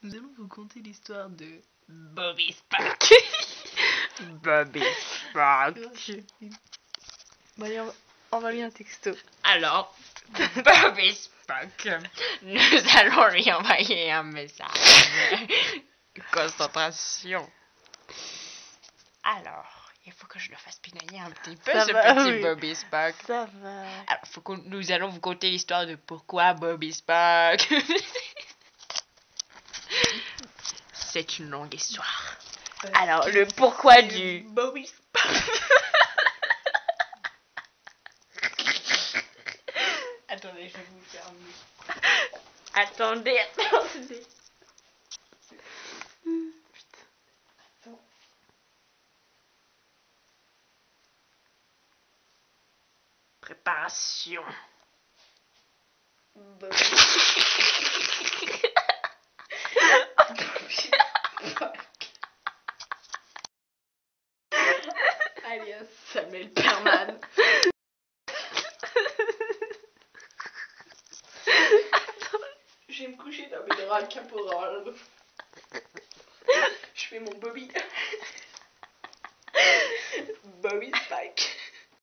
Nous allons vous conter l'histoire de Bobby Spock. Bobby Spock. Bon allez, envoie-lui un texto. Alors, Bobby Spock, nous allons lui envoyer un message. Concentration. Alors, il faut que je le fasse pinailler un petit peu, Ça ce va, petit oui. Bobby Spock. Ça va. Alors, nous allons vous conter l'histoire de pourquoi Bobby Spock. C'est une longue histoire. Alors, le pourquoi du Bobby Spock. Attendez, je vais vous faire mieux. Attendez. Préparation. Bobby alias Samuel Perman. Je vais me coucher dans mes draps caporal. Je fais mon Bobby. Bobby Spike.